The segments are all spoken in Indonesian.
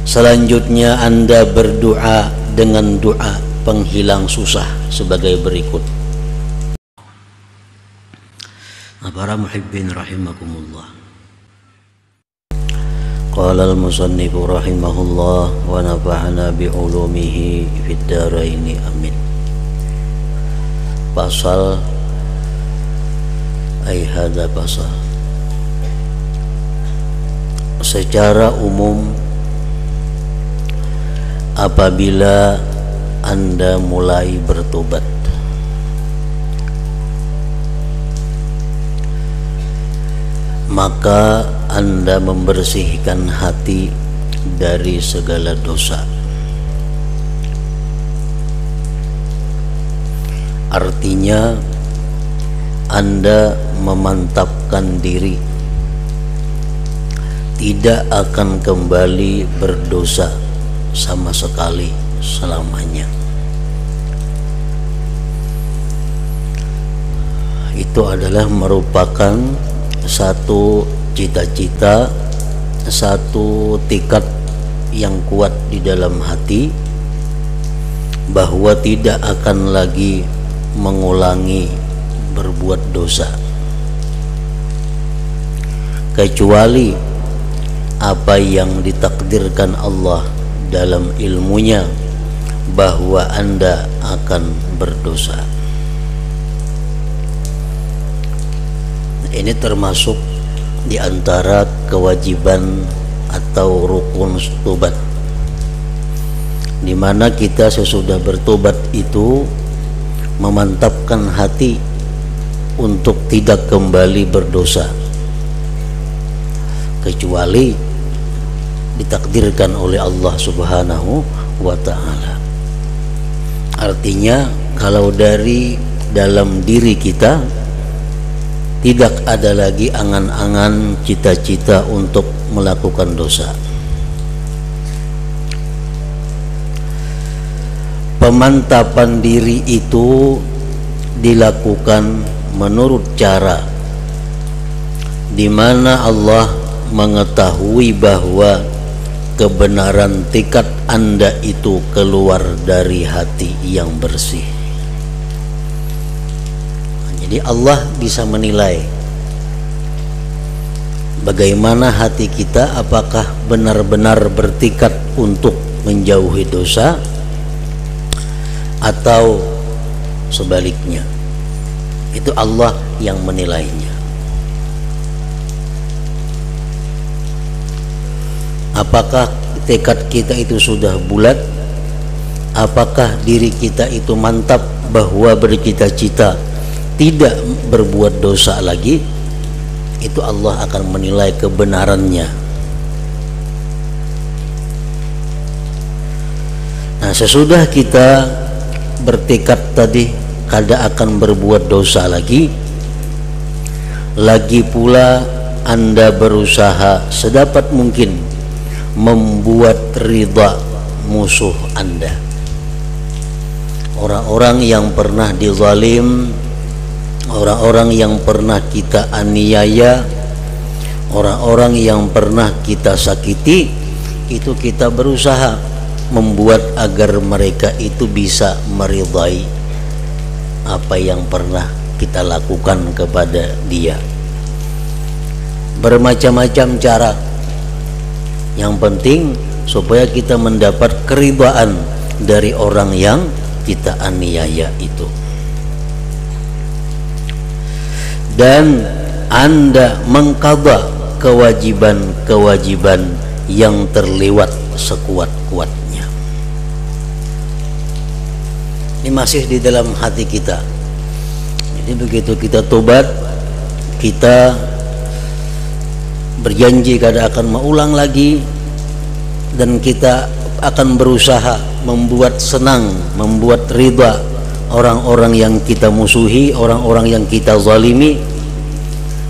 Selanjutnya Anda berdoa dengan doa penghilang susah sebagai berikut. Para muhibbin rahimakumullah. Qala al-musannif rahimahullah wa nafa'ana bi'ulumihi fid dharaini amin. Pasal hadza pasal. Secara umum, apabila Anda mulai bertobat, maka Anda membersihkan hati dari segala dosa. Artinya Anda memantapkan diri tidak akan kembali berdosa sama sekali selamanya. Itu adalah merupakan satu cita-cita, satu tekad yang kuat di dalam hati bahwa tidak akan lagi mengulangi berbuat dosa, kecuali apa yang ditakdirkan Allah dalam ilmunya bahwa Anda akan berdosa. Ini termasuk di antara kewajiban atau rukun tobat, di mana kita sesudah bertobat itu memantapkan hati untuk tidak kembali berdosa, kecuali ditakdirkan oleh Allah Subhanahu wa ta'ala. Artinya kalau dari dalam diri kita tidak ada lagi angan-angan cita-cita untuk melakukan dosa. Pemantapan diri itu dilakukan menurut cara di mana Allah mengetahui bahwa kebenaran tekad Anda itu keluar dari hati yang bersih. Jadi Allah bisa menilai bagaimana hati kita, apakah benar-benar bertekad untuk menjauhi dosa atau sebaliknya. Itu Allah yang menilainya. Apakah tekad kita itu sudah bulat? Apakah diri kita itu mantap bahwa bercita-cita tidak berbuat dosa lagi? Itu Allah akan menilai kebenarannya. Nah, sesudah kita bertekad tadi kada akan berbuat dosa lagi pula Anda berusaha sedapat mungkin membuat ridha musuh Anda, orang-orang yang pernah dizalim, orang-orang yang pernah kita aniaya, orang-orang yang pernah kita sakiti. Itu kita berusaha membuat agar mereka itu bisa meridai apa yang pernah kita lakukan kepada dia. Bermacam-macam cara, yang penting supaya kita mendapat keridhaan dari orang yang kita aniaya itu. Dan Anda mengqadha kewajiban-kewajiban yang terlewat sekuat-kuatnya. Ini masih di dalam hati kita. Jadi begitu kita tobat, kita berjanji kada akan mengulang lagi, dan kita akan berusaha membuat senang, membuat ridha orang-orang yang kita musuhi, orang-orang yang kita zalimi,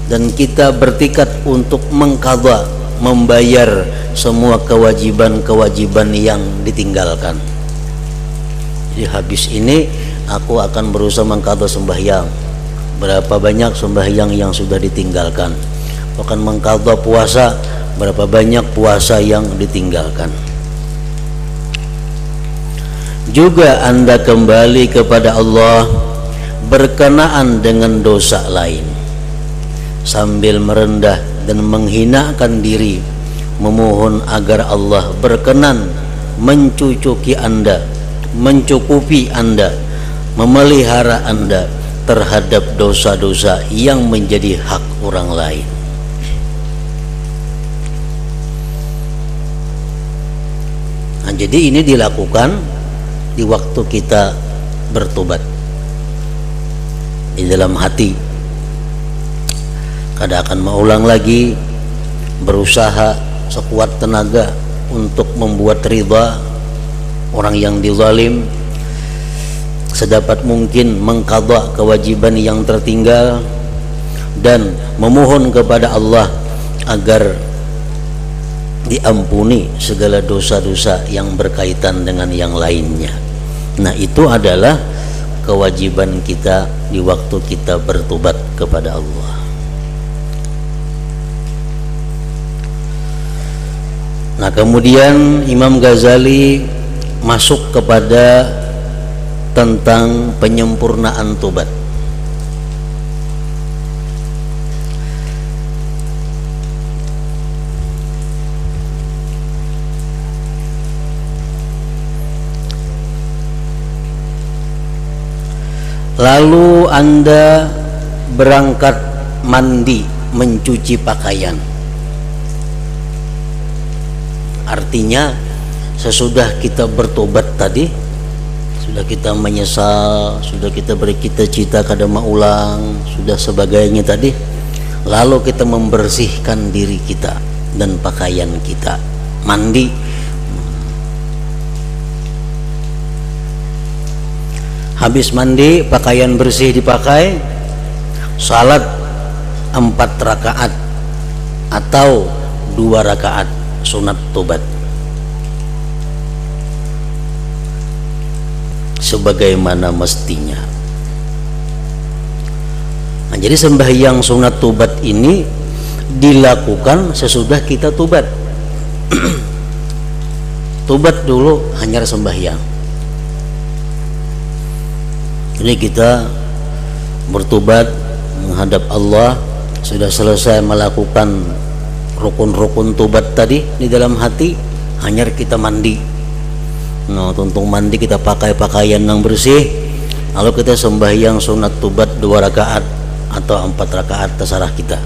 dan kita bertekad untuk mengqadha, membayar semua kewajiban-kewajiban yang ditinggalkan. Jadi habis ini aku akan berusaha mengqadha sembahyang, berapa banyak sembahyang yang sudah ditinggalkan, akan mengqadha puasa, berapa banyak puasa yang ditinggalkan. juga Anda kembali kepada Allah berkenaan dengan dosa lain, sambil merendah dan menghinakan diri, memohon agar Allah berkenan mencucuki Anda, mencukupi Anda, memelihara Anda terhadap dosa-dosa yang menjadi hak orang lain. Nah, jadi ini dilakukan di waktu kita bertobat di dalam hati. Kada akan mengulang lagi, berusaha sekuat tenaga untuk membuat ridha orang yang dizalim, sedapat mungkin mengqadha kewajiban yang tertinggal, dan memohon kepada Allah agar diampuni segala dosa-dosa yang berkaitan dengan yang lainnya. Nah, itu adalah kewajiban kita di waktu kita bertobat kepada Allah. Nah, kemudian Imam Ghazali masuk kepada tentang penyempurnaan tobat. Lalu Anda berangkat mandi, mencuci pakaian. Artinya sesudah kita bertobat tadi, sudah kita menyesal, sudah kita bercita-cita kada maulang, sudah sebagainya tadi, lalu kita membersihkan diri kita dan pakaian kita, mandi. Habis mandi, pakaian bersih dipakai, salat 4 rakaat atau 2 rakaat sunat tobat, sebagaimana mestinya. Nah, jadi sembahyang sunat tobat ini dilakukan sesudah kita tobat. Tobat dulu hanya sembahyang. Ini kita bertobat menghadap Allah, sudah selesai melakukan rukun-rukun tobat tadi di dalam hati, hanya kita mandi. Nah, tuntung mandi kita pakai pakaian yang bersih, lalu kita sembahyang sunat tobat 2 rakaat atau 4 rakaat, terserah kita.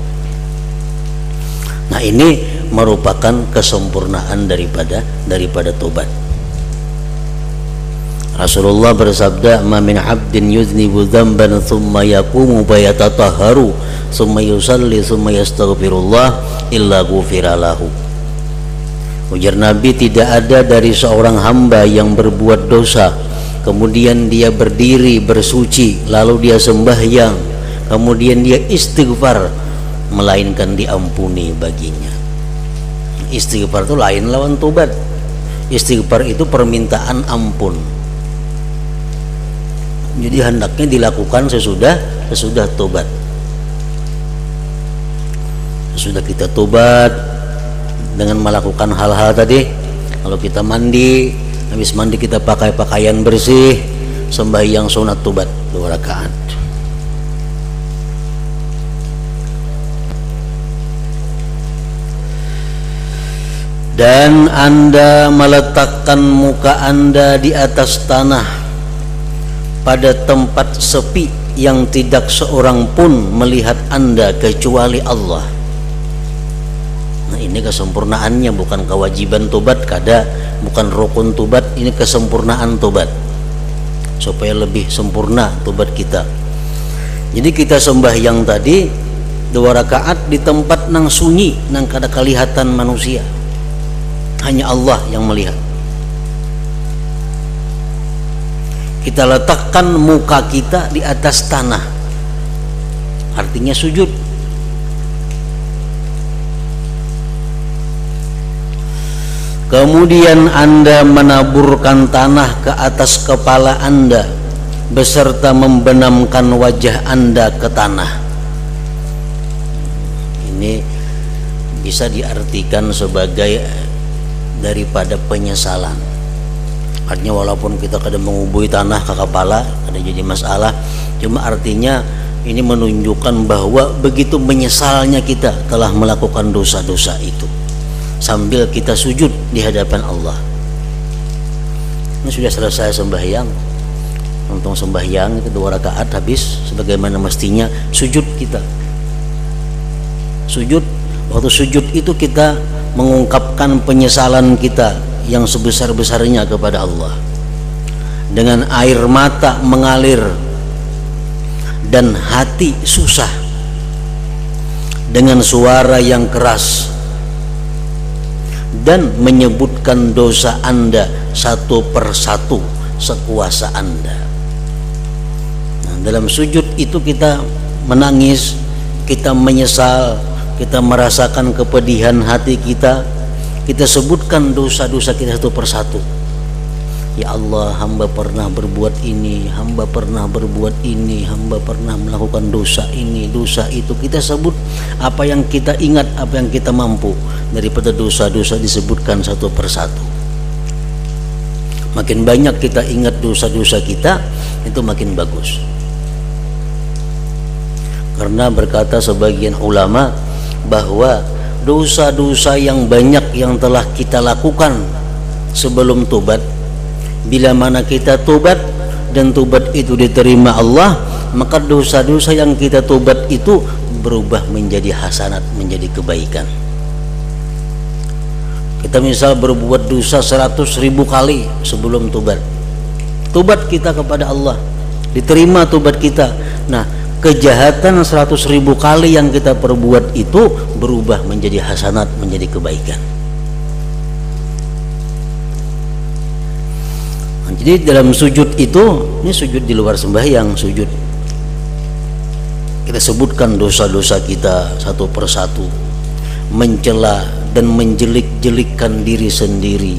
Nah, ini merupakan kesempurnaan daripada tobat. Rasulullah bersabda, "Ma min 'abdin yuznibu dzamban tsumma yaqumu fayatatahharu tsumma yusalli tsumma yastaghfirullah illa ghufira lahu." Ujar Nabi, tidak ada dari seorang hamba yang berbuat dosa, kemudian dia berdiri bersuci, lalu dia sembahyang, kemudian dia istighfar, melainkan diampuni baginya. Istighfar itu lain lawan tobat. Istighfar itu permintaan ampun. Jadi hendaknya dilakukan sesudah tobat. Sesudah kita tobat dengan melakukan hal-hal tadi, kalau kita mandi, habis mandi kita pakai pakaian bersih, sembahyang sunat tobat 2 rakaat. Dan Anda meletakkan muka Anda di atas tanah pada tempat sepi yang tidak seorang pun melihat Anda kecuali Allah. Nah, ini kesempurnaannya, bukan kewajiban tobat kada, bukan rukun tobat, ini kesempurnaan tobat supaya lebih sempurna tobat kita. Jadi kita sembahyang tadi 2 rakaat di tempat nang sunyi, nang kada kelihatan manusia, hanya Allah yang melihat. Kita letakkan muka kita di atas tanah, artinya sujud. Kemudian Anda menaburkan tanah ke atas kepala Anda beserta membenamkan wajah Anda ke tanah. Ini bisa diartikan sebagai daripada penyesalan. Artinya walaupun kita kadang mengubui tanah ke kepala, ada jadi masalah, cuma artinya ini menunjukkan bahwa begitu menyesalnya kita telah melakukan dosa-dosa itu, sambil kita sujud di hadapan Allah. Ini sudah selesai sembahyang, untung sembahyang itu 2 rakaat habis sebagaimana mestinya. Sujud kita, sujud, waktu sujud itu kita mengungkapkan penyesalan kita yang sebesar-besarnya kepada Allah, dengan air mata mengalir dan hati susah, dengan suara yang keras, dan menyebutkan dosa Anda satu persatu sekuasa Anda. Nah, dalam sujud itu kita menangis, kita menyesal, kita merasakan kepedihan hati kita, kita sebutkan dosa-dosa kita satu persatu. Ya Allah, hamba pernah berbuat ini, hamba pernah berbuat ini, hamba pernah melakukan dosa ini, dosa itu. Kita sebut apa yang kita ingat, apa yang kita mampu, daripada dosa-dosa disebutkan satu persatu. Makin banyak kita ingat dosa-dosa kita, itu makin bagus. Karena berkata sebagian ulama bahwa dosa-dosa yang banyak yang telah kita lakukan sebelum tobat, bila mana kita tobat dan tobat itu diterima Allah, maka dosa-dosa yang kita tobat itu berubah menjadi hasanat, menjadi kebaikan. Kita misal berbuat dosa 100.000 kali sebelum tobat, tobat kita kepada Allah, diterima tobat kita. Nah, kejahatan 100.000 kali yang kita perbuat itu berubah menjadi hasanat, menjadi kebaikan. Jadi dalam sujud itu, ini sujud di luar sembahyang, sujud kita sebutkan dosa-dosa kita satu persatu, mencela dan menjelik-jelikkan diri sendiri.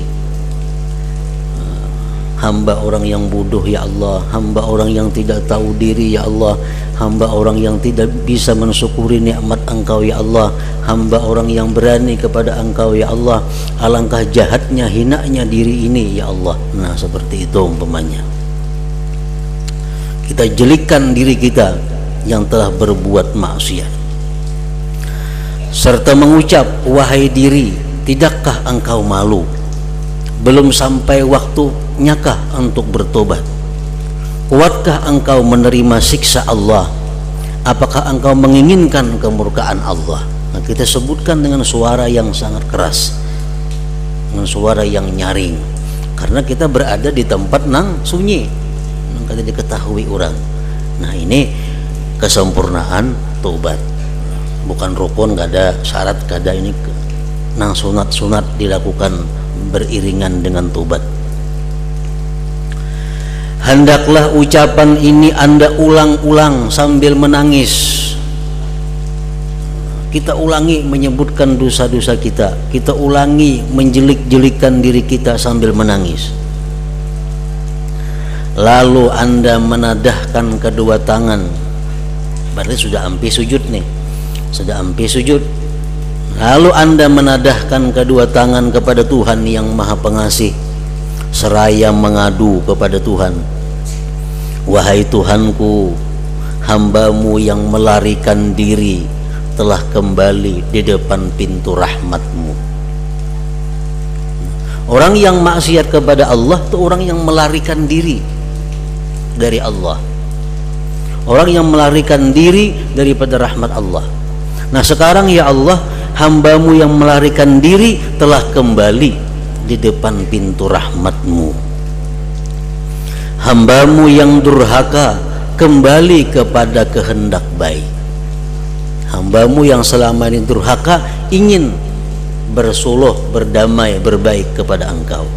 Hamba orang yang bodoh ya Allah, hamba orang yang tidak tahu diri ya Allah, hamba orang yang tidak bisa mensyukuri nikmat Engkau ya Allah, hamba orang yang berani kepada Engkau ya Allah, alangkah jahatnya, hinanya diri ini ya Allah. Nah, seperti itu umpamanya. Kita jelikkan diri kita yang telah berbuat maksiat, serta mengucap, wahai diri, tidakkah engkau malu? Belum sampai waktunyakah untuk bertobat? Kuatkah engkau menerima siksa Allah? Apakah engkau menginginkan kemurkaan Allah? Nah, kita sebutkan dengan suara yang sangat keras, dengan suara yang nyaring, karena kita berada di tempat nang sunyi, nang kada diketahui orang. Nah, ini kesempurnaan tobat, bukan rukun, gak ada syarat, gak ada ini, nang sunat-sunat dilakukan beriringan dengan tobat. Hendaklah ucapan ini Anda ulang-ulang sambil menangis. Kita ulangi menyebutkan dosa-dosa kita, kita ulangi menjelik-jelikkan diri kita sambil menangis. Lalu Anda menadahkan kedua tangan, berarti sudah ampi sujud nih, sudah ampi sujud. Lalu Anda menadahkan kedua tangan kepada Tuhan yang Maha Pengasih, seraya mengadu kepada Tuhan, wahai Tuhanku, hambamu yang melarikan diri telah kembali di depan pintu rahmatmu. Orang yang maksiat kepada Allah itu orang yang melarikan diri dari Allah, orang yang melarikan diri daripada rahmat Allah. Nah, sekarang ya Allah, hambamu yang melarikan diri telah kembali di depan pintu rahmatmu. Hambamu yang durhaka kembali kepada kehendak baik. Hambamu yang selama ini durhaka ingin bersuluh, berdamai, berbaik kepada engkau.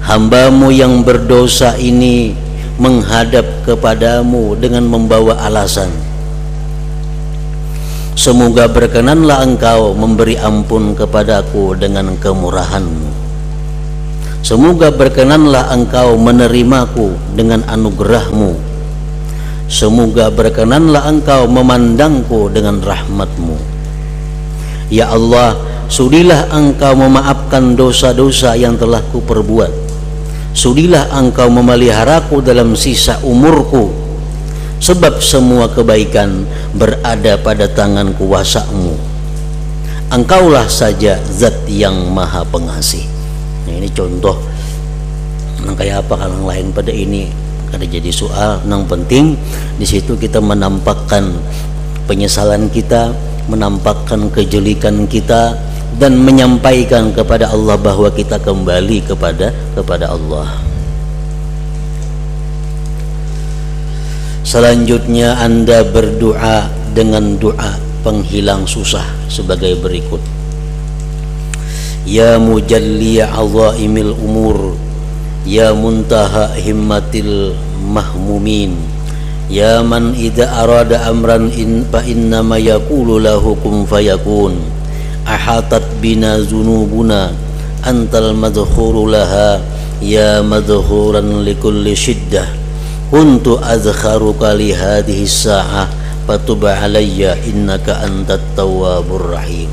Hambamu yang berdosa ini menghadap kepadamu dengan membawa alasan, semoga berkenanlah engkau memberi ampun kepadaku dengan kemurahanmu. Semoga berkenanlah engkau menerimaku dengan anugerahmu. Semoga berkenanlah engkau memandangku dengan rahmatmu. Ya Allah, sudilah engkau memaafkan dosa-dosa yang telah kuperbuat, sudilah engkau memeliharaku dalam sisa umurku, sebab semua kebaikan berada pada tangan kuasa-Mu. Engkaulah saja zat yang maha pengasih. Nah, ini contoh nang kayak apa kalau lain pada ini kada jadi soal. Nang penting di situ kita menampakkan penyesalan kita, menampakkan kejelikan kita, dan menyampaikan kepada Allah bahwa kita kembali kepada Allah. Selanjutnya Anda berdoa dengan doa penghilang susah sebagai berikut. Ya mujalliya azaimil umur, ya muntaha himmatil mahmumin, ya man idza arada amran fa innama yaqulu lahu kun fayakun, ahatat bina zunubuna antal madhuru laha, ya madhuran likulli shiddah, kuntu azkharuka li hadhihi sa'ah fatub alayya innaka antat tawwabur rahim.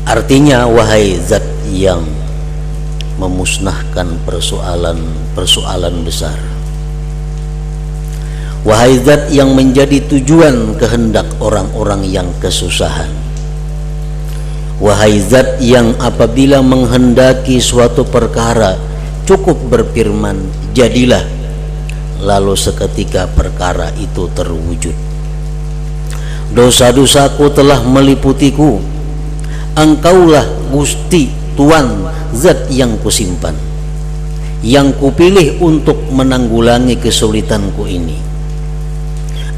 Artinya, wahai zat yang memusnahkan persoalan besar, wahai zat yang menjadi tujuan kehendak orang-orang yang kesusahan, wahai zat yang apabila menghendaki suatu perkara cukup berfirman jadilah, lalu seketika perkara itu terwujud. Dosa-dosaku telah meliputiku, engkaulah Gusti Tuan, zat yang kusimpan, yang kupilih untuk menanggulangi kesulitanku ini.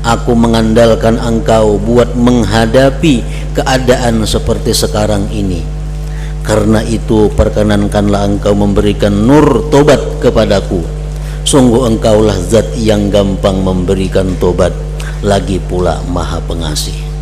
Aku mengandalkan engkau buat menghadapi keadaan seperti sekarang ini. Karena itu perkenankanlah engkau memberikan nur tobat kepadaku. Sungguh engkaulah zat yang gampang memberikan tobat, lagi pula maha pengasih.